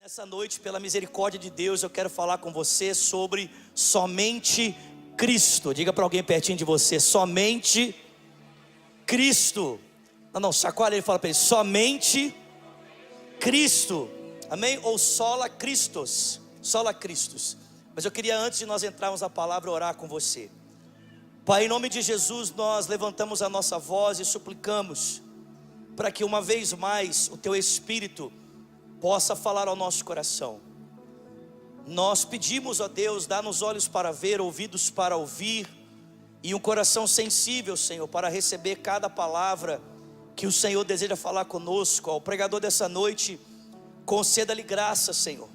Nessa noite, pela misericórdia de Deus, eu quero falar com você sobre somente Cristo. Diga para alguém pertinho de você: somente Cristo. Não, chacoalha ele e fala para ele: somente Cristo. Amém? Ou sola Christos. Sola Christus. Mas eu queria, antes de nós entrarmos na palavra, orar com você. Pai, em nome de Jesus, nós levantamos a nossa voz e suplicamos para que uma vez mais o Teu Espírito possa falar ao nosso coração. Nós pedimos, ó Deus, dá-nos olhos para ver, ouvidos para ouvir e um coração sensível, Senhor, para receber cada palavra que o Senhor deseja falar conosco. Ao pregador dessa noite, conceda-lhe graça, Senhor,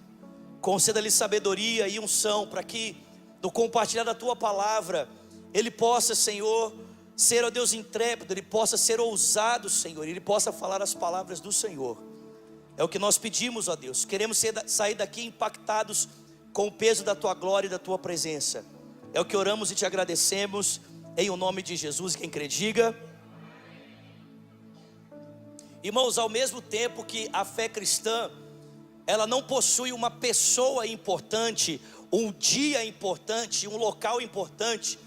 conceda-lhe sabedoria e unção, para que no compartilhar da Tua palavra ele possa, Senhor, ser, ó Deus, intrépido, ele possa ser ousado, Senhor, ele possa falar as palavras do Senhor. É o que nós pedimos, ó Deus. Queremos sair daqui impactados com o peso da Tua glória e da Tua presença. É o que oramos e te agradecemos, em o nome de Jesus. Quem crê, diga. Irmãos, ao mesmo tempo que a fé cristã, ela não possui uma pessoa importante, um dia importante, um local importante,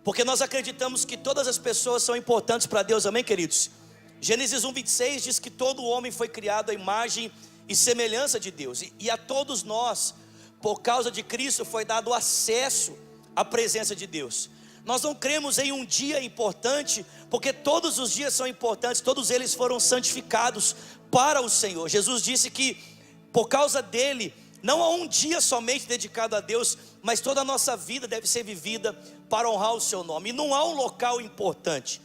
porque nós acreditamos que todas as pessoas são importantes para Deus, amém, queridos? Gênesis 1:26 diz que todo homem foi criado à imagem e semelhança de Deus, e a todos nós, por causa de Cristo, foi dado acesso à presença de Deus. Nós não cremos em um dia importante, porque todos os dias são importantes, todos eles foram santificados para o Senhor. Jesus disse que por causa dele, não há um dia somente dedicado a Deus, mas toda a nossa vida deve ser vivida para honrar o seu nome, e não há um local importante.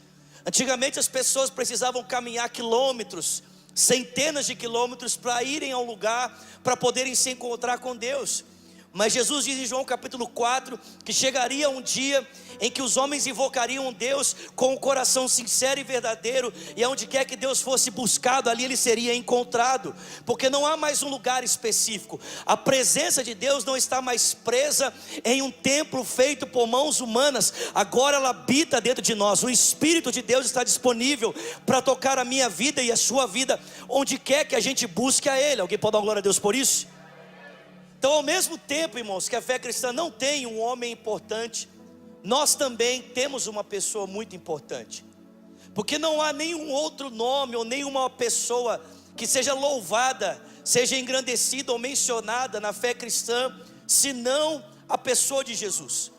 Antigamente as pessoas precisavam caminhar quilômetros, centenas de quilômetros para irem a um lugar, para poderem se encontrar com Deus. Mas Jesus diz em João capítulo 4, que chegaria um dia em que os homens invocariam Deus com um coração sincero e verdadeiro, e aonde quer que Deus fosse buscado, ali ele seria encontrado, porque não há mais um lugar específico. A presença de Deus não está mais presa em um templo feito por mãos humanas, agora ela habita dentro de nós. O Espírito de Deus está disponível para tocar a minha vida e a sua vida, onde quer que a gente busque a Ele. Alguém pode dar glória a Deus por isso? Então, ao mesmo tempo, irmãos, que a fé cristã não tem um homem importante, nós também temos uma pessoa muito importante, porque não há nenhum outro nome ou nenhuma pessoa que seja louvada, seja engrandecida ou mencionada na fé cristã, senão a pessoa de Jesus.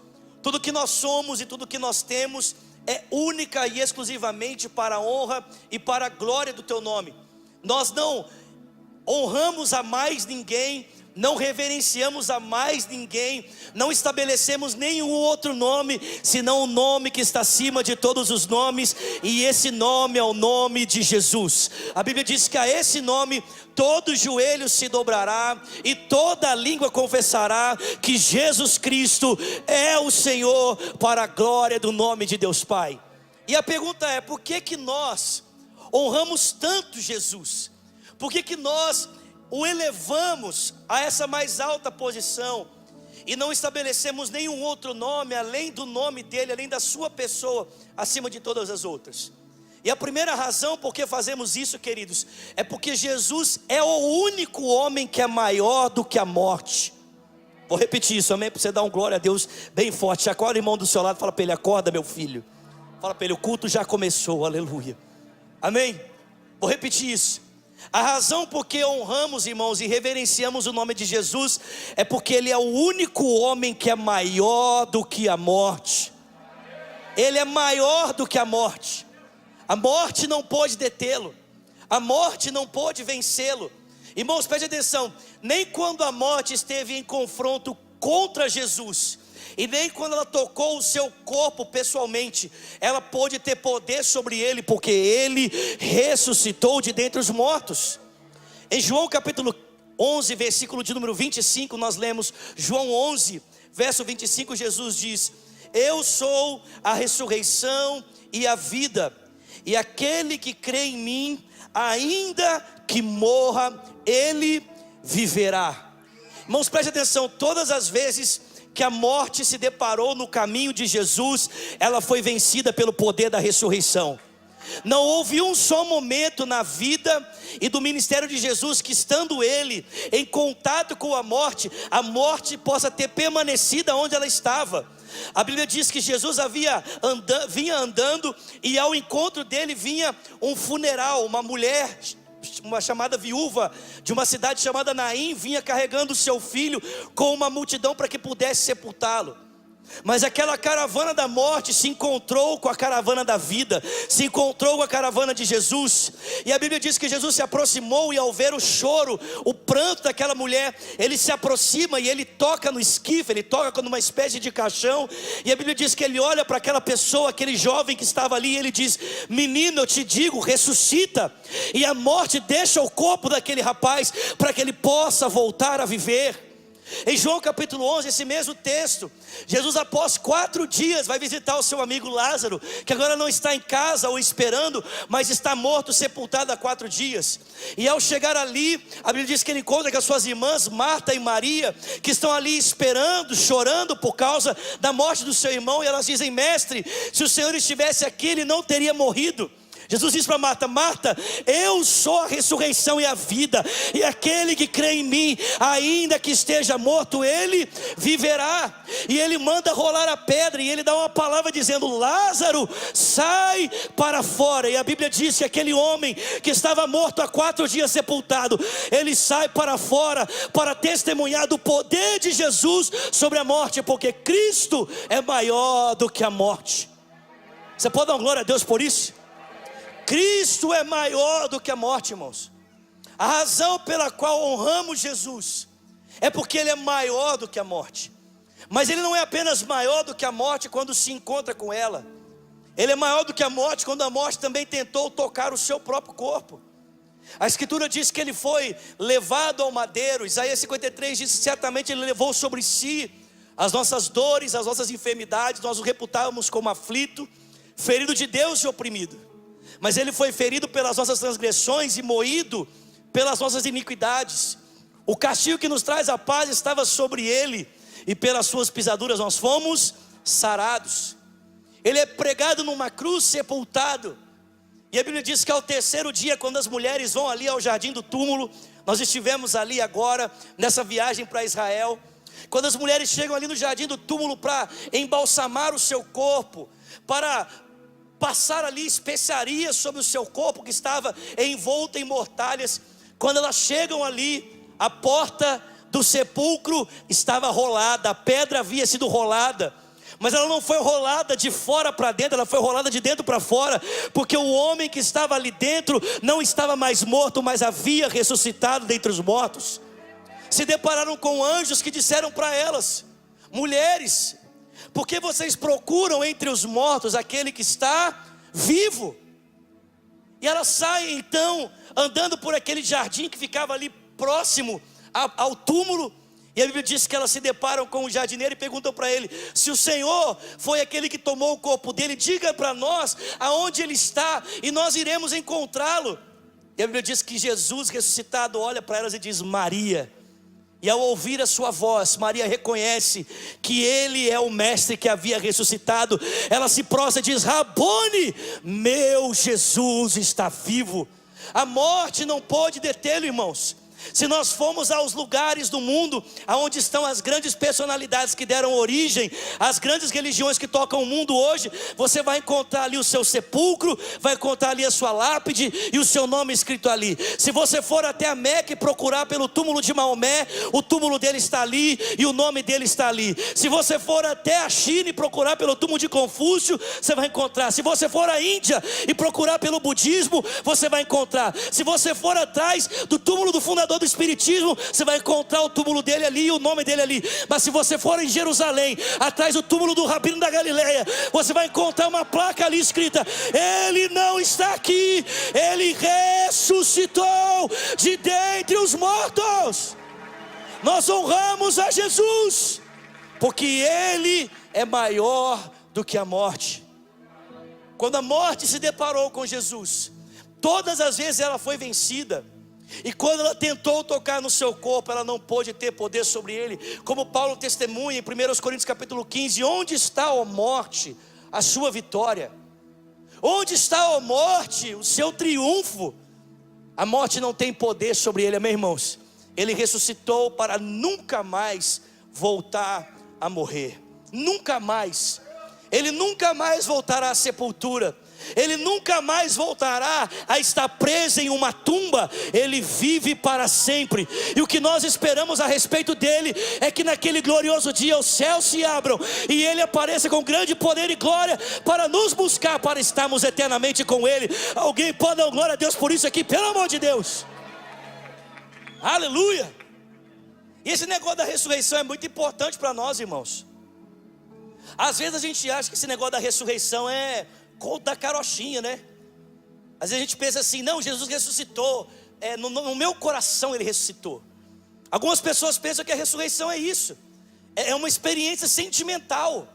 Tudo que nós somos e tudo que nós temos é única e exclusivamente para a honra e para a glória do Teu nome. Nós não honramos a mais ninguém, não reverenciamos a mais ninguém, não estabelecemos nenhum outro nome, senão o nome que está acima de todos os nomes, e esse nome é o nome de Jesus. A Bíblia diz que a esse nome todo joelho se dobrará e toda língua confessará que Jesus Cristo é o Senhor, para a glória do nome de Deus Pai. E a pergunta é: por que que nós honramos tanto Jesus? Por que que nós o elevamos a essa mais alta posição e não estabelecemos nenhum outro nome além do nome dele, além da sua pessoa, acima de todas as outras? E a primeira razão por que fazemos isso, queridos, é porque Jesus é o único homem que é maior do que a morte. Vou repetir isso, amém? Para você dar um glória a Deus bem forte. Acorda o irmão do seu lado, fala para ele: acorda, meu filho. Fala para ele: o culto já começou, aleluia. Amém? Vou repetir isso. A razão por que honramos, irmãos, e reverenciamos o nome de Jesus é porque Ele é o único homem que é maior do que a morte. Ele é maior do que a morte. A morte não pôde detê-lo, a morte não pôde vencê-lo. Irmãos, preste atenção: nem quando a morte esteve em confronto contra Jesus, e nem quando ela tocou o seu corpo pessoalmente, ela pôde ter poder sobre ele, porque ele ressuscitou de dentre os mortos. Em João capítulo 11, versículo de número 25, nós lemos João 11, verso 25, Jesus diz: eu sou a ressurreição e a vida, e aquele que crê em mim, ainda que morra, ele viverá. Irmãos, preste atenção: todas as vezes que a morte se deparou no caminho de Jesus, ela foi vencida pelo poder da ressurreição. Não houve um só momento na vida e do ministério de Jesus que, estando ele em contato com a morte possa ter permanecido onde ela estava. A Bíblia diz que Jesus vinha andando, e ao encontro dele vinha um funeral. Uma mulher, uma chamada viúva de uma cidade chamada Naim, vinha carregando o seu filho com uma multidão para que pudesse sepultá-lo. Mas aquela caravana da morte se encontrou com a caravana da vida, se encontrou com a caravana de Jesus. E a Bíblia diz que Jesus se aproximou, e ao ver o choro, o pranto daquela mulher, ele se aproxima e ele toca no esquife, ele toca numa espécie de caixão. E a Bíblia diz que ele olha para aquela pessoa, aquele jovem que estava ali, e ele diz: menino, eu te digo, ressuscita. E a morte deixa o corpo daquele rapaz para que ele possa voltar a viver. Em João capítulo 11, esse mesmo texto, Jesus, após 4 dias, vai visitar o seu amigo Lázaro, que agora não está em casa ou esperando, mas está morto, sepultado há 4 dias. E ao chegar ali, a Bíblia diz que ele encontra com as suas irmãs Marta e Maria, que estão ali esperando, chorando por causa da morte do seu irmão. E elas dizem: mestre, se o Senhor estivesse aqui, ele não teria morrido. Jesus diz para Marta: Marta, eu sou a ressurreição e a vida, e aquele que crê em mim, ainda que esteja morto, ele viverá. E ele manda rolar a pedra, e ele dá uma palavra dizendo: Lázaro, sai para fora. E a Bíblia diz que aquele homem que estava morto há 4 dias sepultado, ele sai para fora para testemunhar do poder de Jesus sobre a morte, porque Cristo é maior do que a morte. Você pode dar uma glória a Deus por isso? Cristo é maior do que a morte, irmãos. A razão pela qual honramos Jesus é porque Ele é maior do que a morte. Mas Ele não é apenas maior do que a morte quando se encontra com ela. Ele é maior do que a morte quando a morte também tentou tocar o seu próprio corpo. A Escritura diz que Ele foi levado ao madeiro. Isaías 53 diz que certamente Ele levou sobre si as nossas dores, as nossas enfermidades. Nós o reputávamos como aflito, ferido de Deus e oprimido. Mas Ele foi ferido pelas nossas transgressões e moído pelas nossas iniquidades. O castigo que nos traz a paz estava sobre Ele, e pelas suas pisaduras nós fomos sarados. Ele é pregado numa cruz, sepultado. E a Bíblia diz que ao 3º dia, quando as mulheres vão ali ao jardim do túmulo, nós estivemos ali agora, nessa viagem para Israel. Quando as mulheres chegam ali no jardim do túmulo para embalsamar o seu corpo, para passar ali especiarias sobre o seu corpo que estava envolto em mortalhas, quando elas chegam ali, a porta do sepulcro estava rolada, a pedra havia sido rolada, mas ela não foi rolada de fora para dentro, ela foi rolada de dentro para fora, porque o homem que estava ali dentro não estava mais morto, mas havia ressuscitado dentre os mortos. Se depararam com anjos que disseram para elas: mulheres, por que vocês procuram entre os mortos aquele que está vivo? E elas saem então, andando por aquele jardim que ficava ali próximo ao túmulo. E a Bíblia diz que elas se deparam com o jardineiro e perguntam para ele: se o Senhor foi aquele que tomou o corpo dele, diga para nós aonde ele está, e nós iremos encontrá-lo. E a Bíblia diz que Jesus ressuscitado olha para elas e diz: Maria. E ao ouvir a sua voz, Maria reconhece que Ele é o Mestre que havia ressuscitado. Ela se prostra e diz: Rabone, meu Jesus está vivo. A morte não pôde detê-lo, irmãos. Se nós formos aos lugares do mundo onde estão as grandes personalidades que deram origem às grandes religiões que tocam o mundo hoje, você vai encontrar ali o seu sepulcro, vai encontrar ali a sua lápide e o seu nome escrito ali. Se você for até a Meca e procurar pelo túmulo de Maomé, o túmulo dele está ali e o nome dele está ali. Se você for até a China e procurar pelo túmulo de Confúcio, você vai encontrar. Se você for à Índia e procurar pelo budismo, você vai encontrar. Se você for atrás do túmulo do fundador do Espiritismo, você vai encontrar o túmulo dele ali e o nome dele ali. Mas se você for em Jerusalém, atrás do túmulo do Rabino da Galileia, você vai encontrar uma placa ali escrita: Ele não está aqui, Ele ressuscitou de dentre os mortos. Nós honramos a Jesus, porque Ele é maior do que a morte. Quando a morte se deparou com Jesus, todas as vezes ela foi vencida. E quando ela tentou tocar no seu corpo, ela não pôde ter poder sobre ele. Como Paulo testemunha em 1 Coríntios capítulo 15: onde está, ó morte, a sua vitória? Onde está a morte, o seu triunfo? A morte não tem poder sobre ele, amém, irmãos? Ele ressuscitou para nunca mais voltar a morrer. Nunca mais. Ele nunca mais voltará à sepultura. Ele nunca mais voltará a estar preso em uma tumba. Ele vive para sempre. E o que nós esperamos a respeito dele é que naquele glorioso dia os céus se abram e ele apareça com grande poder e glória para nos buscar, para estarmos eternamente com ele. Alguém pode dar glória a Deus por isso aqui, pelo amor de Deus? Aleluia! E esse negócio da ressurreição é muito importante para nós, irmãos. Às vezes a gente acha que esse negócio da ressurreição é conto da carochinha, né? Às vezes a gente pensa assim, não, Jesus ressuscitou, no meu coração ele ressuscitou. Algumas pessoas pensam que a ressurreição é isso, é uma experiência sentimental.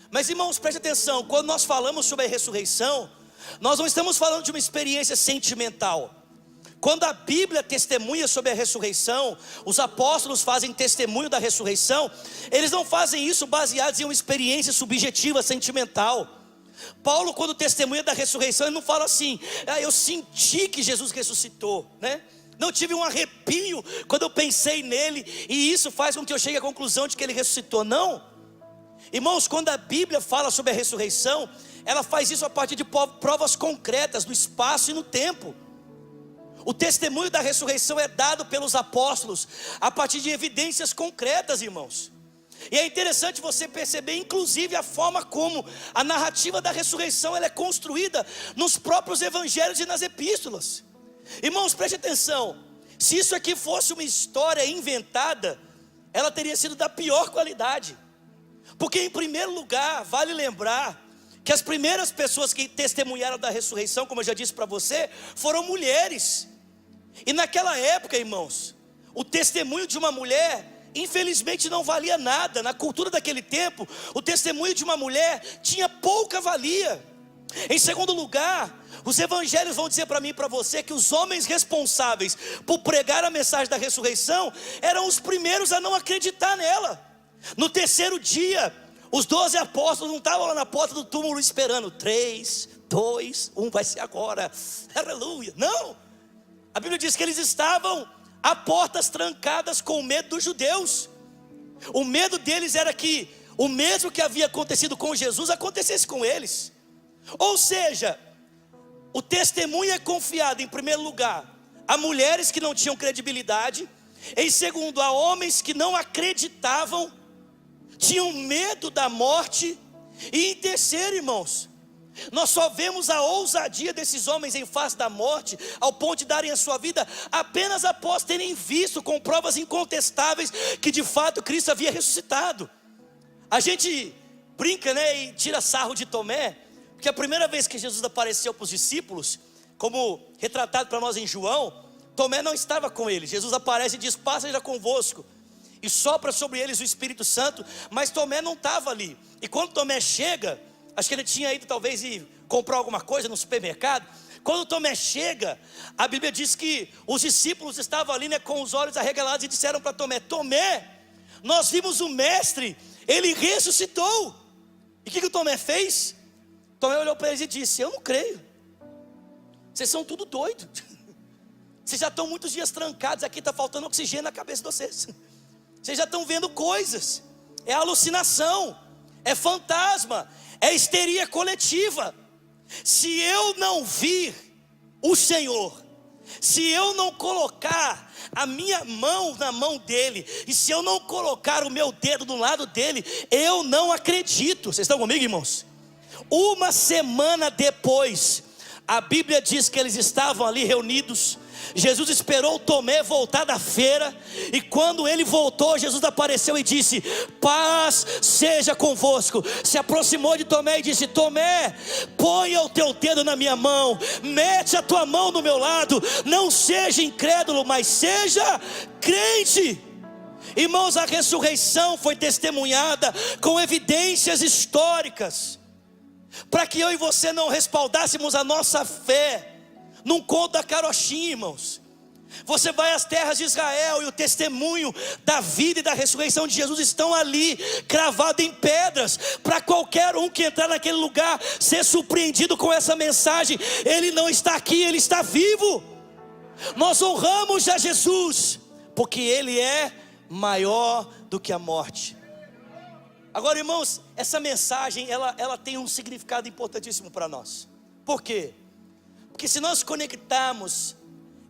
Mas irmãos, preste atenção, quando nós falamos sobre a ressurreição, nós não estamos falando de uma experiência sentimental. Quando a Bíblia testemunha sobre a ressurreição, os apóstolos fazem testemunho da ressurreição, eles não fazem isso baseados em uma experiência subjetiva, sentimental. Paulo, quando testemunha da ressurreição, ele não fala assim, eu senti que Jesus ressuscitou, né? Não tive um arrepio quando eu pensei nele, e isso faz com que eu chegue à conclusão de que ele ressuscitou. Não, irmãos, quando a Bíblia fala sobre a ressurreição, ela faz isso a partir de provas concretas no espaço e no tempo. O testemunho da ressurreição é dado pelos apóstolos a partir de evidências concretas, irmãos. E é interessante você perceber, inclusive, a forma como a narrativa da ressurreição ela é construída nos próprios evangelhos e nas epístolas. Irmãos, preste atenção. Se isso aqui fosse uma história inventada, ela teria sido da pior qualidade. Porque, em primeiro lugar, vale lembrar que as primeiras pessoas que testemunharam da ressurreição, como eu já disse para você, foram mulheres. E naquela época, irmãos, o testemunho de uma mulher, infelizmente, não valia nada. Na cultura daquele tempo, o testemunho de uma mulher tinha pouca valia. Em segundo lugar, os evangelhos vão dizer para mim e para você que os homens responsáveis por pregar a mensagem da ressurreição eram os primeiros a não acreditar nela. No terceiro dia, os 12 apóstolos não estavam lá na porta do túmulo esperando 3, 2, 1, vai ser agora, aleluia. Não, a Bíblia diz que eles estavam a portas trancadas com medo dos judeus. O medo deles era que o mesmo que havia acontecido com Jesus acontecesse com eles. Ou seja, o testemunho é confiado, em primeiro lugar, a mulheres que não tinham credibilidade. Em segundo, a homens que não acreditavam, tinham medo da morte. E em terceiro, irmãos, nós só vemos a ousadia desses homens em face da morte, ao ponto de darem a sua vida apenas após terem visto com provas incontestáveis que de fato Cristo havia ressuscitado. A gente brinca, né, e tira sarro de Tomé, porque a primeira vez que Jesus apareceu para os discípulos, como retratado para nós em João, Tomé não estava com eles. Jesus aparece e diz, paz seja convosco, e sopra sobre eles o Espírito Santo, mas Tomé não estava ali. E quando Tomé chega, acho que ele tinha ido talvez ir comprar alguma coisa no supermercado. Quando Tomé chega, a Bíblia diz que os discípulos estavam ali, né, com os olhos arregalados, e disseram para Tomé, Tomé, nós vimos o mestre, ele ressuscitou. E o que o Tomé fez? Tomé olhou para eles e disse, eu não creio, vocês são tudo doido. Vocês já estão muitos dias trancados aqui, está faltando oxigênio na cabeça de vocês. Vocês já estão vendo coisas, é alucinação, é fantasma, é histeria coletiva. Se eu não vir o Senhor, se eu não colocar a minha mão na mão dele, e se eu não colocar o meu dedo do lado dele, eu não acredito. Vocês estão comigo, irmãos? Uma semana depois, a Bíblia diz que eles estavam ali reunidos. Jesus esperou Tomé voltar da feira, e quando ele voltou, Jesus apareceu e disse, paz seja convosco. Se aproximou de Tomé e disse, Tomé, ponha o teu dedo na minha mão, mete a tua mão no meu lado, não seja incrédulo, mas seja crente. Irmãos, a ressurreição foi testemunhada com evidências históricas, para que eu e você não respaldássemos a nossa fé num conto da carochinha, irmãos. Você vai às terras de Israel e o testemunho da vida e da ressurreição de Jesus estão ali, cravado em pedras, para qualquer um que entrar naquele lugar ser surpreendido com essa mensagem. Ele não está aqui, ele está vivo. Nós honramos a Jesus, porque ele é maior do que a morte. Agora, irmãos, essa mensagem ela tem um significado importantíssimo para nós. Por quê? Porque se nós conectarmos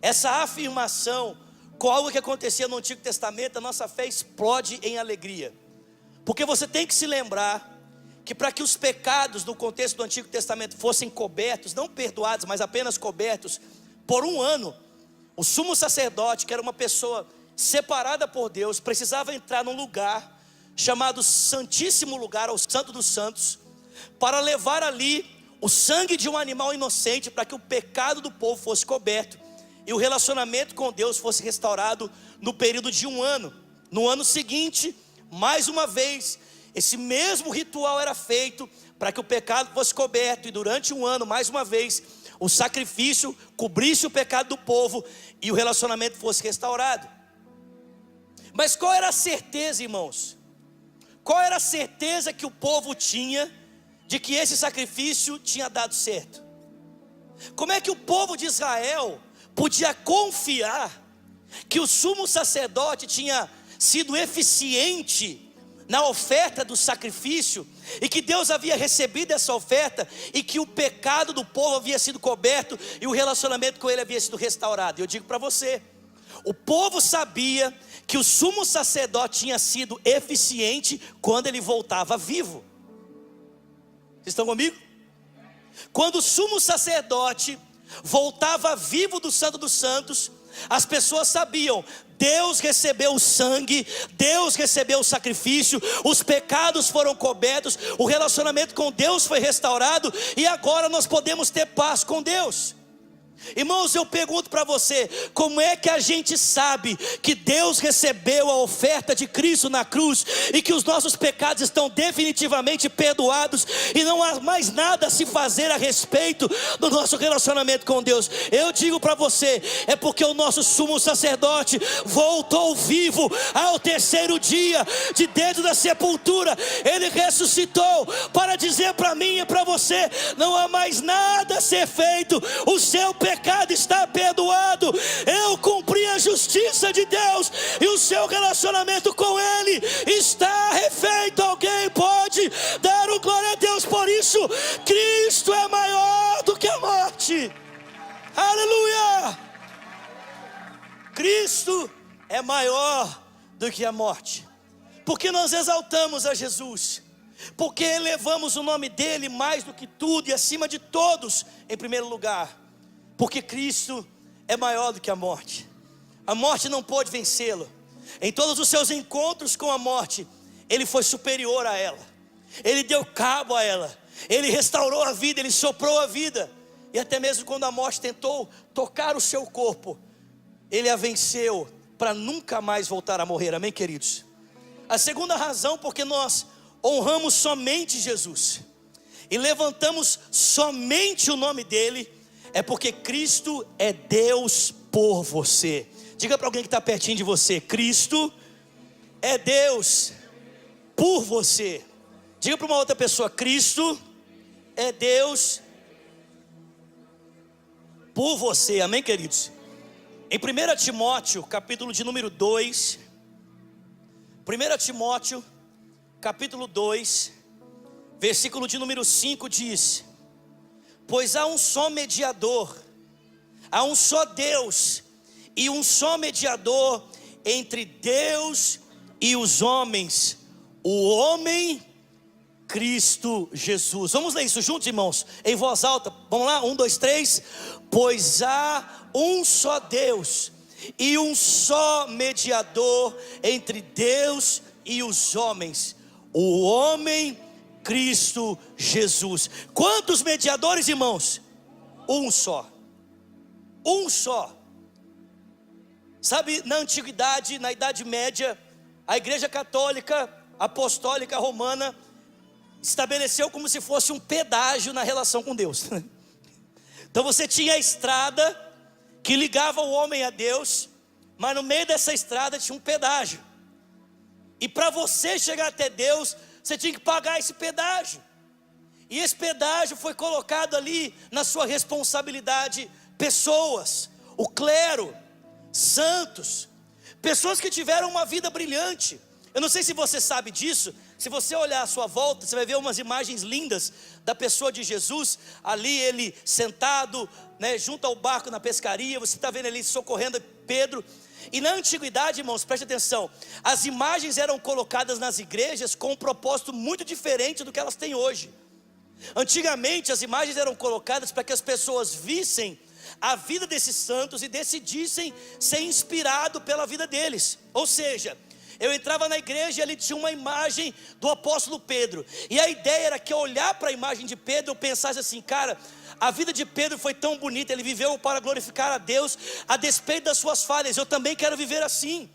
essa afirmação com algo que acontecia no Antigo Testamento, a nossa fé explode em alegria. Porque você tem que se lembrar que para que os pecados no contexto do Antigo Testamento fossem cobertos, não perdoados, mas apenas cobertos, por um ano, o sumo sacerdote, que era uma pessoa separada por Deus, precisava entrar num lugar chamado Santíssimo Lugar, ou Santo dos Santos, para levar ali o sangue de um animal inocente, para que o pecado do povo fosse coberto e o relacionamento com Deus fosse restaurado no período de um ano. No ano seguinte, mais uma vez, esse mesmo ritual era feito para que o pecado fosse coberto, e durante um ano, mais uma vez, o sacrifício cobrisse o pecado do povo e o relacionamento fosse restaurado. Mas qual era a certeza, irmãos? Qual era a certeza que o povo tinha de que esse sacrifício tinha dado certo? Como é que o povo de Israel podia confiar que o sumo sacerdote tinha sido eficiente na oferta do sacrifício, e que Deus havia recebido essa oferta, e que o pecado do povo havia sido coberto e o relacionamento com ele havia sido restaurado? Eu digo para você, o povo sabia que o sumo sacerdote tinha sido eficiente quando ele voltava vivo. Vocês estão comigo? Quando o sumo sacerdote voltava vivo do Santo dos Santos, as pessoas sabiam: Deus recebeu o sangue, Deus recebeu o sacrifício, os pecados foram cobertos, o relacionamento com Deus foi restaurado, e agora nós podemos ter paz com Deus. Irmãos, eu pergunto para você, como é que a gente sabe que Deus recebeu a oferta de Cristo na cruz, e que os nossos pecados estão definitivamente perdoados, e não há mais nada a se fazer a respeito do nosso relacionamento com Deus? Eu digo para você, é porque o nosso sumo sacerdote voltou vivo ao terceiro dia, de dentro da sepultura. Ele ressuscitou para dizer para mim e para você: não há mais nada a ser feito, o seu pecado está perdoado, eu cumpri a justiça de Deus, e o seu relacionamento com Ele está refeito. Alguém pode dar o glória a Deus por isso? Cristo é maior do que a morte. Aleluia! Cristo é maior do que a morte. Porque nós exaltamos a Jesus, porque elevamos o nome dele mais do que tudo e acima de todos, em primeiro lugar, porque Cristo é maior do que a morte. A morte não pôde vencê-lo. Em todos os seus encontros com a morte, ele foi superior a ela, ele deu cabo a ela, ele restaurou a vida, ele soprou a vida. E até mesmo quando a morte tentou tocar o seu corpo, ele a venceu para nunca mais voltar a morrer. Amém, queridos? A segunda razão porque nós honramos somente Jesus e levantamos somente o nome dele, é porque Cristo é Deus por você. Diga para alguém que está pertinho de você: Cristo é Deus por você. Diga para uma outra pessoa: Cristo é Deus por você. Amém, queridos? Em 1 Timóteo, capítulo de número 2, 1 Timóteo, capítulo 2, versículo de número 5 diz: pois há um só mediador, há um só Deus, e um só mediador entre Deus e os homens, o homem Cristo Jesus. Vamos ler isso juntos, irmãos, em voz alta. Vamos lá, 1, 2, 3. Pois há um só Deus e um só mediador entre Deus e os homens, o homem Cristo Jesus. Quantos mediadores, irmãos? Um só. Um só. Sabe, na antiguidade, na Idade Média, a Igreja Católica Apostólica Romana estabeleceu como se fosse um pedágio na relação com Deus. Então você tinha a estrada que ligava o homem a Deus, mas no meio dessa estrada tinha um pedágio. E para você chegar até Deus, você tinha que pagar esse pedágio. E esse pedágio foi colocado ali na sua responsabilidade pessoas, o clero, santos, pessoas que tiveram uma vida brilhante. Eu não sei se você sabe disso. Se você olhar à sua volta, você vai ver umas imagens lindas da pessoa de Jesus. Ali ele sentado, né, junto ao barco na pescaria. Você está vendo ali socorrendo Pedro. E na antiguidade, irmãos, preste atenção, as imagens eram colocadas nas igrejas com um propósito muito diferente do que elas têm hoje. Antigamente as imagens eram colocadas para que as pessoas vissem a vida desses santos e decidissem ser inspirado pela vida deles. Ou seja, eu entrava na igreja e ali tinha uma imagem do apóstolo Pedro, e a ideia era que eu olhar para a imagem de Pedro, eu pensasse assim: cara, a vida de Pedro foi tão bonita, ele viveu para glorificar a Deus, a despeito das suas falhas, eu também quero viver assim.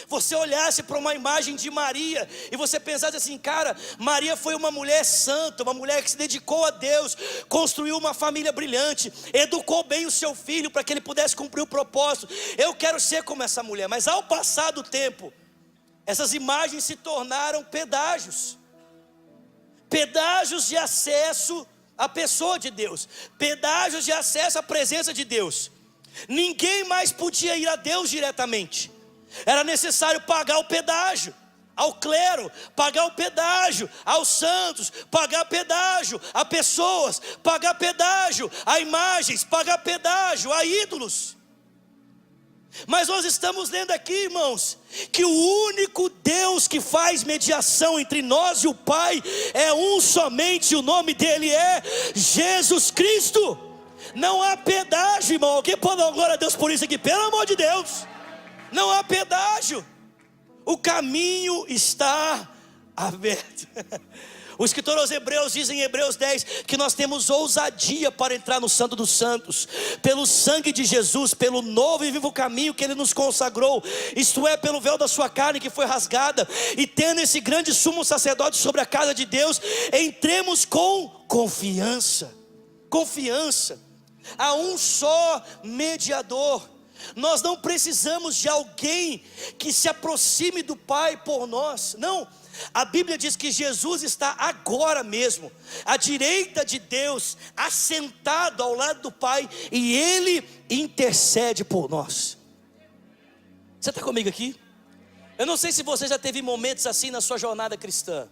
Você olhasse para uma imagem de Maria e você pensasse assim: cara, Maria foi uma mulher santa, uma mulher que se dedicou a Deus, construiu uma família brilhante, educou bem o seu filho para que ele pudesse cumprir o propósito. Eu quero ser como essa mulher. Mas ao passar do tempo, essas imagens se tornaram pedágios de acesso à pessoa de Deus, pedágios de acesso à presença de Deus. Ninguém mais podia ir a Deus diretamente. Era necessário pagar o pedágio ao clero, pagar o pedágio aos santos, pagar pedágio a pessoas, pagar pedágio a imagens, pagar pedágio a ídolos. Mas nós estamos lendo aqui, irmãos, que o único Deus que faz mediação entre nós e o Pai é um somente, o nome dele é Jesus Cristo. Não há pedágio, irmão. Alguém pode dar glória a Deus por isso aqui? Pelo amor de Deus, não há pedágio. O caminho está aberto. O escritor aos Hebreus diz em Hebreus 10 que nós temos ousadia para entrar no Santo dos Santos, pelo sangue de Jesus, pelo novo e vivo caminho que Ele nos consagrou, isto é, pelo véu da sua carne que foi rasgada, e tendo esse grande sumo sacerdote sobre a casa de Deus, entremos com confiança. Confiança. Há um só mediador. Nós não precisamos de alguém que se aproxime do Pai por nós. Não. A Bíblia diz que Jesus está agora mesmo à direita de Deus, assentado ao lado do Pai, e Ele intercede por nós. Você está comigo aqui? Eu não sei se você já teve momentos assim na sua jornada cristã,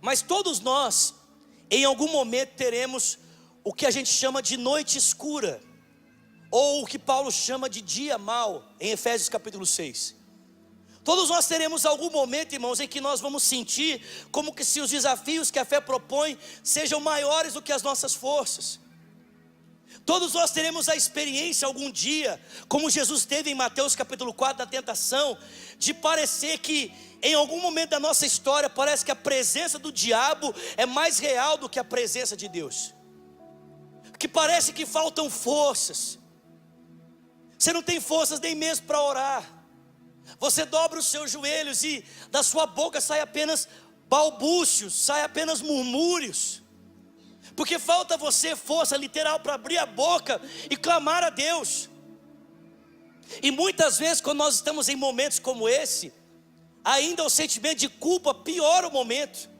mas todos nós, em algum momento, teremos o que a gente chama de noite escura, ou o que Paulo chama de dia mau, em Efésios capítulo 6. Todos nós teremos algum momento, irmãos, em que nós vamos sentir como que se os desafios que a fé propõe sejam maiores do que as nossas forças. Todos nós teremos a experiência algum dia, como Jesus teve em Mateus capítulo 4, da tentação, de parecer que em algum momento da nossa história parece que a presença do diabo é mais real do que a presença de Deus. Que parece que faltam forças. Você não tem forças nem mesmo para orar. Você dobra os seus joelhos e da sua boca sai apenas balbúcios, sai apenas murmúrios, porque falta você força literal para abrir a boca e clamar a Deus. E muitas vezes quando nós estamos em momentos como esse, ainda o sentimento de culpa piora o momento,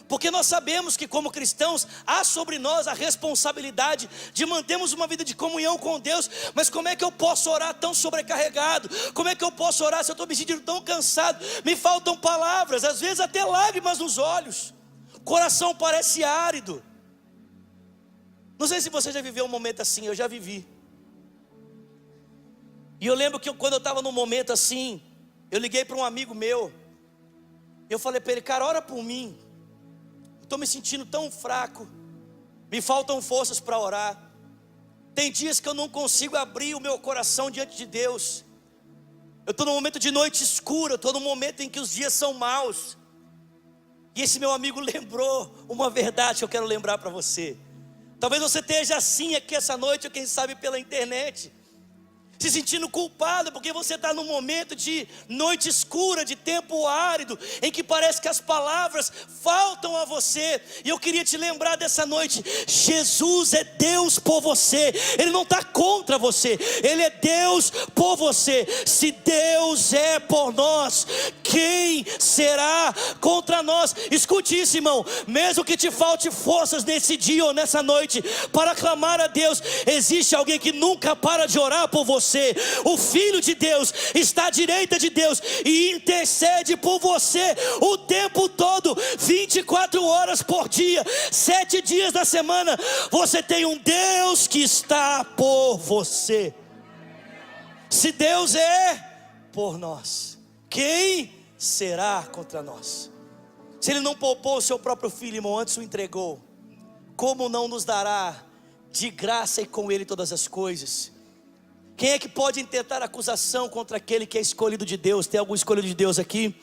porque nós sabemos que como cristãos há sobre nós a responsabilidade de mantermos uma vida de comunhão com Deus. Mas como é que eu posso orar tão sobrecarregado? Como é que eu posso orar se eu estou me sentindo tão cansado? Me faltam palavras, às vezes até lágrimas nos olhos, o coração parece árido. Não sei se você já viveu um momento assim, eu já vivi. E eu lembro que quando eu estava num momento assim, eu liguei para um amigo meu, eu falei para ele: cara, ora por mim. Estou me sentindo tão fraco, me faltam forças para orar. Tem dias que eu não consigo abrir o meu coração diante de Deus. Eu estou num momento de noite escura, estou num momento em que os dias são maus. E esse meu amigo lembrou uma verdade que eu quero lembrar para você. Talvez você esteja assim aqui essa noite, ou quem sabe pela internet. se sentindo culpado, porque você está num momento de noite escura, de tempo árido, em que parece que as palavras faltam a você. E eu queria te lembrar dessa noite: Jesus é Deus por você, Ele não está contra você, Ele é Deus por você. Se Deus é por nós, quem será contra nós? Escute isso, irmão, mesmo que te falte forças nesse dia ou nessa noite para clamar a Deus, existe alguém que nunca para de orar por você. O Filho de Deus está à direita de Deus e intercede por você o tempo todo, 24 horas por dia, 7 dias da semana. Você tem um Deus que está por você. Se Deus é por nós, quem será contra nós? Se Ele não poupou o seu próprio Filho, irmão, antes o entregou, como não nos dará de graça e com Ele todas as coisas? Quem é que pode intentar acusação contra aquele que é escolhido de Deus? Tem algum escolhido de Deus aqui?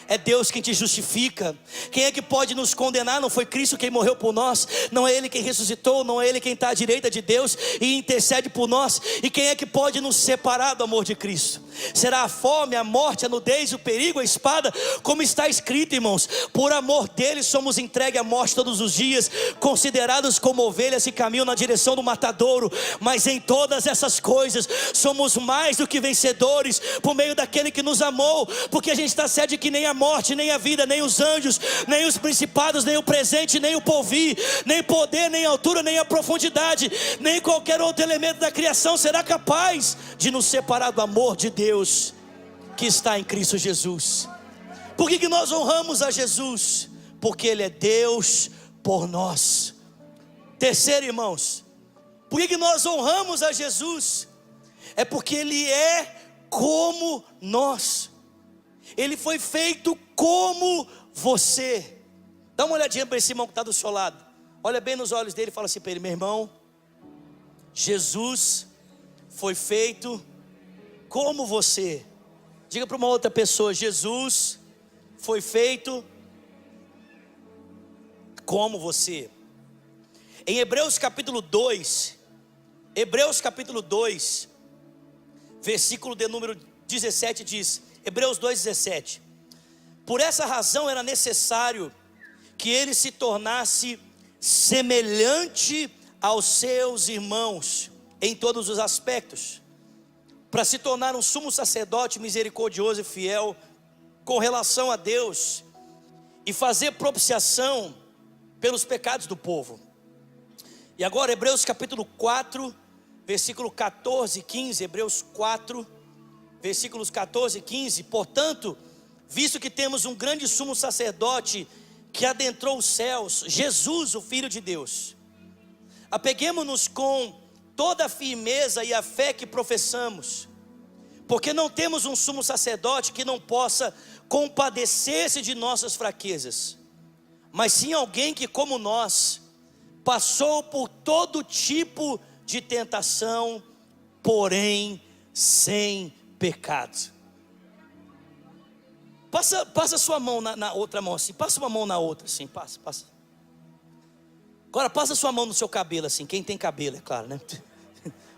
É Deus quem te justifica. Quem é que pode nos condenar? Não foi Cristo quem morreu por nós? Não é Ele quem ressuscitou? Não é Ele quem está à direita de Deus e intercede por nós? E quem é que pode nos separar do amor de Cristo? Será a fome, a morte, a nudez, o perigo, a espada? Como está escrito, irmãos: por amor dele somos entregues à morte todos os dias, considerados como ovelhas que caminham na direção do matadouro. Mas em todas essas coisas somos mais do que vencedores por meio daquele que nos amou. Porque a gente está certo de que nem a morte, nem a vida, nem os anjos, nem os principados, nem o presente, nem o porvir, nem poder, nem altura, nem a profundidade, nem qualquer outro elemento da criação será capaz de nos separar do amor de Deus que está em Cristo Jesus. Por que nós honramos a Jesus? Porque Ele é Deus por nós. Terceiro, irmãos, por que nós honramos a Jesus? É porque Ele é como nós. Ele foi feito como você. Dá uma olhadinha para esse irmão que está do seu lado. Olha bem nos olhos dele e fala assim para ele: meu irmão, Jesus foi feito como você. Diga para uma outra pessoa: Jesus foi feito como você. Em Hebreus capítulo 2, versículo de número 17 diz, Hebreus 2,17: por essa razão era necessário que ele se tornasse semelhante aos seus irmãos em todos os aspectos, para se tornar um sumo sacerdote misericordioso e fiel com relação a Deus, e fazer propiciação pelos pecados do povo. E agora Hebreus capítulo 4, versículo 14 e 15, Hebreus 4, versículos 14 e 15: portanto, visto que temos um grande sumo sacerdote que adentrou os céus, Jesus, o Filho de Deus, apeguemo-nos com toda a firmeza e a fé que professamos, porque não temos um sumo sacerdote que não possa compadecer-se de nossas fraquezas, mas sim alguém que, como nós, passou por todo tipo de tentação, porém sem pecado. Passa sua mão na outra mão assim, passa uma mão na outra assim, passa. Agora passa sua mão no seu cabelo assim, quem tem cabelo, é claro, né?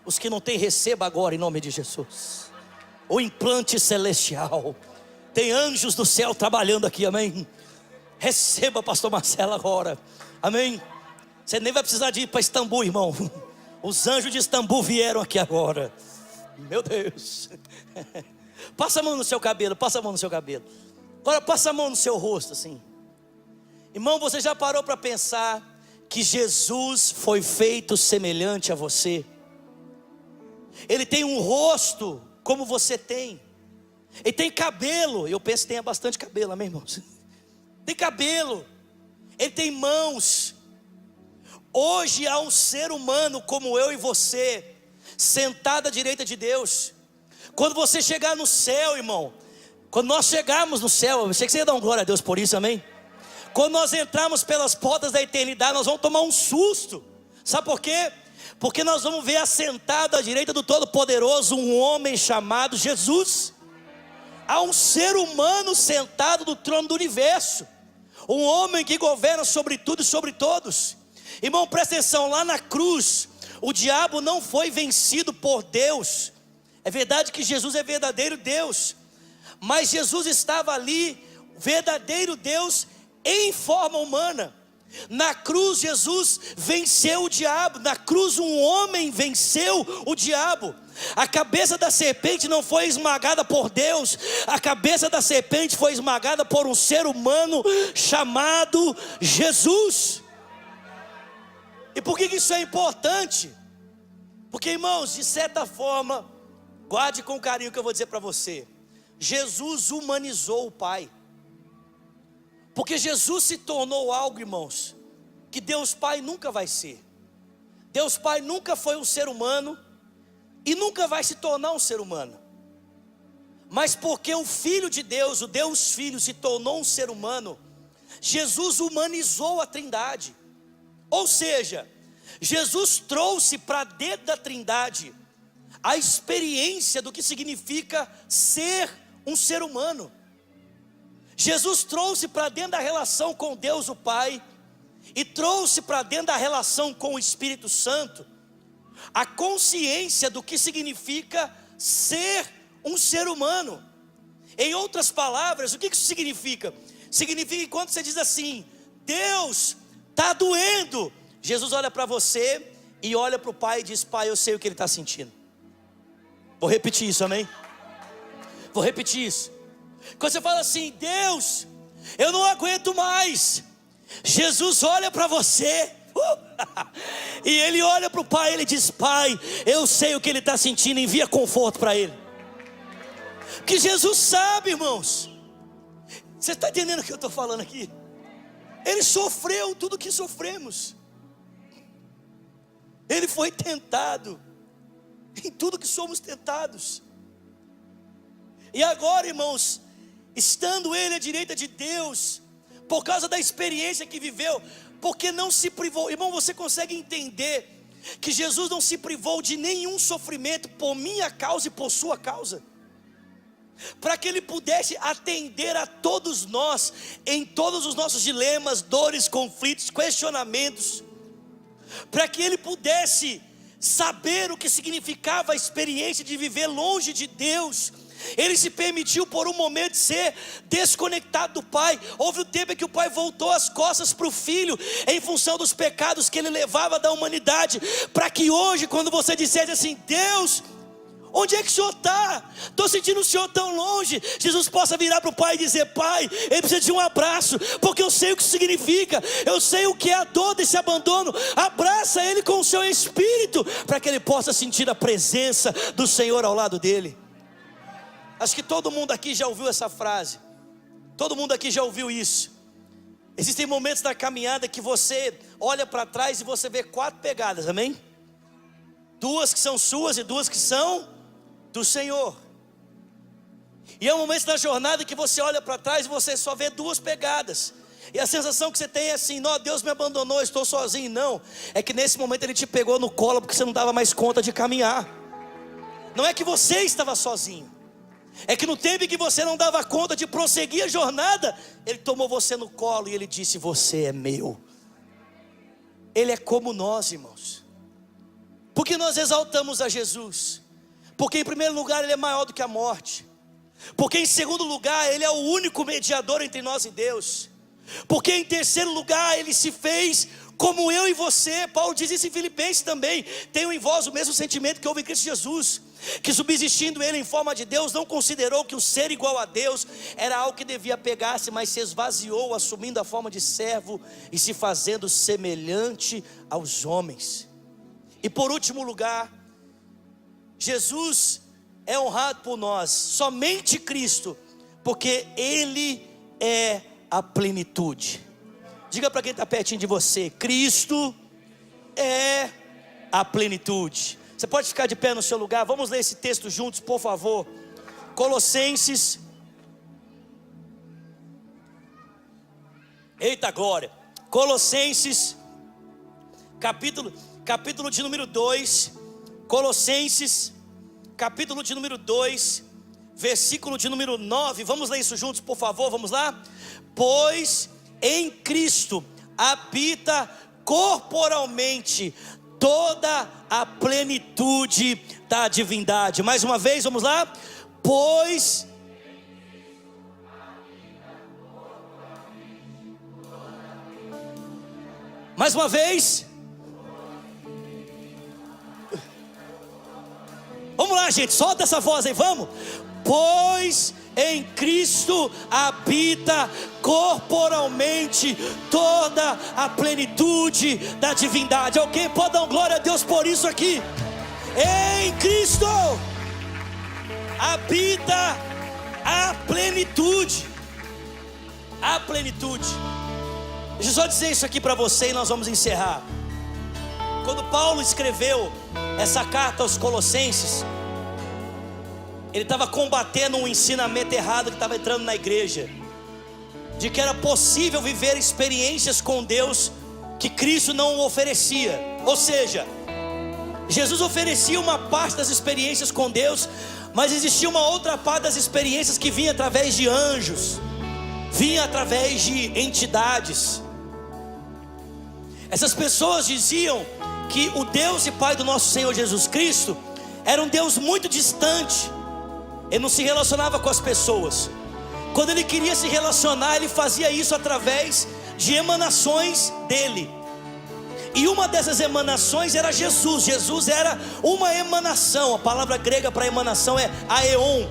Os que não tem, receba agora em nome de Jesus o implante celestial. Tem anjos do céu trabalhando aqui, amém? Receba, pastor Marcelo, agora, amém? Você nem vai precisar de ir para Istambul, irmão. Os anjos de Istambul vieram aqui agora. Meu Deus. Passa a mão no seu cabelo, passa a mão no seu cabelo. Agora passa a mão no seu rosto assim. Irmão, você já parou para pensar que Jesus foi feito semelhante a você? Ele tem um rosto como você tem. Ele tem cabelo, eu penso que tenha bastante cabelo, amém, irmãos? Tem cabelo. Ele tem mãos. Hoje há um ser humano como eu e você, sentado à direita de Deus. Quando você chegar no céu, irmão, quando nós chegarmos no céu, eu sei que você ia dar um glória a Deus por isso, amém? Quando nós entrarmos pelas portas da eternidade, nós vamos tomar um susto. Sabe por quê? Porque nós vamos ver assentado à direita do Todo-Poderoso um homem chamado Jesus. Há um ser humano sentado no trono do universo, um homem que governa sobre tudo e sobre todos. Irmão, presta atenção, lá na cruz, o diabo não foi vencido por Deus. É verdade que Jesus é verdadeiro Deus, mas Jesus estava ali, verdadeiro Deus em forma humana. Na cruz Jesus venceu o diabo. Na cruz um homem venceu o diabo. A cabeça da serpente não foi esmagada por Deus. A cabeça da serpente foi esmagada por um ser humano chamado Jesus. E por que isso é importante? Porque, irmãos, de certa forma, guarde com carinho o que eu vou dizer para você. Jesus humanizou o Pai. Porque Jesus se tornou algo, irmãos, que Deus Pai nunca vai ser. Deus Pai nunca foi um ser humano e nunca vai se tornar um ser humano. Mas porque o Filho de Deus, o Deus Filho, se tornou um ser humano, Jesus humanizou a Trindade. Ou seja, Jesus trouxe para dentro da Trindade a experiência do que significa ser um ser humano. Jesus trouxe para dentro da relação com Deus o Pai e trouxe para dentro da relação com o Espírito Santo a consciência do que significa ser um ser humano. Em outras palavras, o que isso significa? Significa que quando você diz assim, Deus está doendo, Jesus olha para você e olha para o Pai e diz, Pai, eu sei o que Ele está sentindo. Vou repetir isso, amém? Vou repetir isso. Quando você fala assim, Deus, eu não aguento mais, Jesus olha para você e Ele olha para o Pai e Ele diz, Pai, eu sei o que Ele está sentindo, envia conforto para Ele. Porque Jesus sabe, irmãos. Você está entendendo o que eu estou falando aqui? Ele sofreu tudo o que sofremos. Ele foi tentado em tudo que somos tentados. E agora, irmãos, estando Ele à direita de Deus, por causa da experiência que viveu, porque não se privou. Irmão, você consegue entender que Jesus não se privou de nenhum sofrimento por minha causa e por sua causa, para que Ele pudesse atender a todos nós, em todos os nossos dilemas, dores, conflitos, questionamentos, para que Ele pudesse saber o que significava a experiência de viver longe de Deus. Ele se permitiu por um momento ser desconectado do Pai. Houve um tempo em que o Pai voltou as costas para o Filho, em função dos pecados que Ele levava da humanidade, para que hoje, quando você dissesse assim, Deus, onde é que o Senhor está? Estou sentindo o Senhor tão longe. Jesus possa virar para o Pai e dizer, Pai, Ele precisa de um abraço, porque eu sei o que significa, eu sei o que é a dor desse abandono. Abraça Ele com o seu Espírito, para que Ele possa sentir a presença do Senhor ao lado dele. Acho que todo mundo aqui já ouviu essa frase. Todo mundo aqui já ouviu isso. Existem momentos da caminhada que você olha para trás e você vê 4 pegadas, amém? 2 que são suas e 2 que são do Senhor. E é um momento da jornada que você olha para trás e você só vê 2 pegadas. E a sensação que você tem é assim, não, Deus me abandonou, estou sozinho. Não, é que nesse momento Ele te pegou no colo porque você não dava mais conta de caminhar. Não é que você estava sozinho, é que no tempo em que você não dava conta de prosseguir a jornada, Ele tomou você no colo e Ele disse, você é meu. Ele é como nós, irmãos. Porque nós exaltamos a Jesus? Porque em primeiro lugar Ele é maior do que a morte. Porque em segundo lugar Ele é o único mediador entre nós e Deus. Porque em terceiro lugar Ele se fez como eu e você. Paulo diz isso em Filipenses também. Tenham em vós o mesmo sentimento que houve em Cristo Jesus, que subsistindo Ele em forma de Deus, não considerou que o ser igual a Deus era algo que devia pegar-se, mas se esvaziou, assumindo a forma de servo e se fazendo semelhante aos homens. E por último lugar, Jesus é honrado por nós, somente Cristo, porque Ele é a plenitude. Diga para quem está pertinho de você, Cristo é a plenitude. Você pode ficar de pé no seu lugar, vamos ler esse texto juntos, por favor. Colossenses, eita glória, Colossenses, capítulo de número 2, Colossenses, capítulo de número 2, versículo de número 9, vamos ler isso juntos, por favor, vamos lá? Pois em Cristo habita corporalmente toda a plenitude da divindade. Mais uma vez, vamos lá. Pois mais uma vez. Vamos lá, gente, solta essa voz aí, vamos. Pois em Cristo habita corporalmente toda a plenitude da divindade. Alguém pode dar glória a Deus por isso aqui? Em Cristo habita a plenitude. A plenitude. Deixa eu só dizer isso aqui para você e nós vamos encerrar. Quando Paulo escreveu essa carta aos Colossenses, ele estava combatendo um ensinamento errado que estava entrando na igreja, de que era possível viver experiências com Deus que Cristo não oferecia. Ou seja, Jesus oferecia uma parte das experiências com Deus, mas existia uma outra parte das experiências que vinha através de anjos, vinha através de entidades. Essas pessoas diziam que o Deus e Pai do nosso Senhor Jesus Cristo era um Deus muito distante. Ele não se relacionava com as pessoas. Quando ele queria se relacionar, ele fazia isso através de emanações dele. E uma dessas emanações era Jesus. Jesus era uma emanação. A palavra grega para emanação é aeon.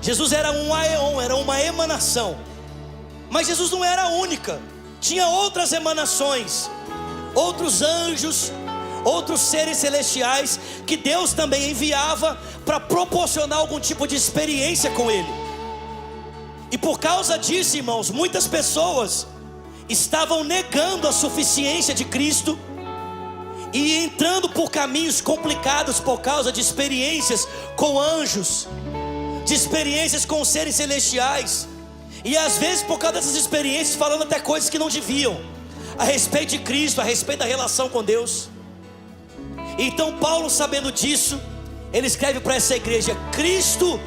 Jesus era um aeon, era uma emanação. Mas Jesus não era a única. Tinha outras emanações, outros anjos, outros seres celestiais que Deus também enviava para proporcionar algum tipo de experiência com Ele. E por causa disso, irmãos, muitas pessoas estavam negando a suficiência de Cristo e entrando por caminhos complicados por causa de experiências com anjos, de experiências com seres celestiais, e às vezes por causa dessas experiências falando até coisas que não deviam a respeito de Cristo, a respeito da relação com Deus. Então Paulo, sabendo disso, ele escreve para essa igreja: Cristo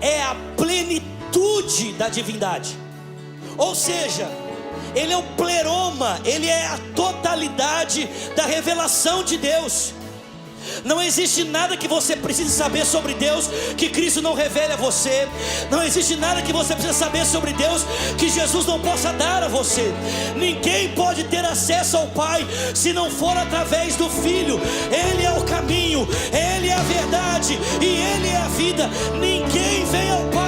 é a plenitude da divindade. Ou seja, Ele é o pleroma, Ele é a totalidade da revelação de Deus. Não existe nada que você precise saber sobre Deus que Cristo não revele a você. Não existe nada que você precisa saber sobre Deus que Jesus não possa dar a você. Ninguém pode ter acesso ao Pai se não for através do Filho. Ele é o caminho, Ele é a verdade e Ele é a vida. Ninguém vem ao Pai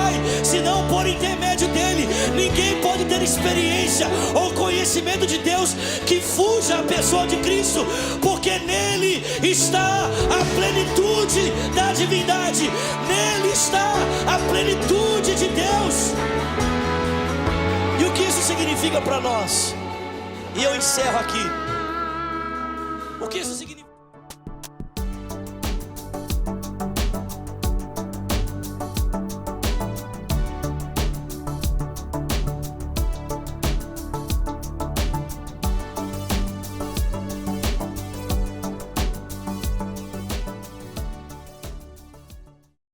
senão por intermédio dEle. Ninguém pode ter experiência ou conhecimento de Deus que fuja a pessoa de Cristo, porque nele está a plenitude da divindade, nele está a plenitude de Deus. E o que isso significa para nós? E eu encerro aqui. O que isso significa?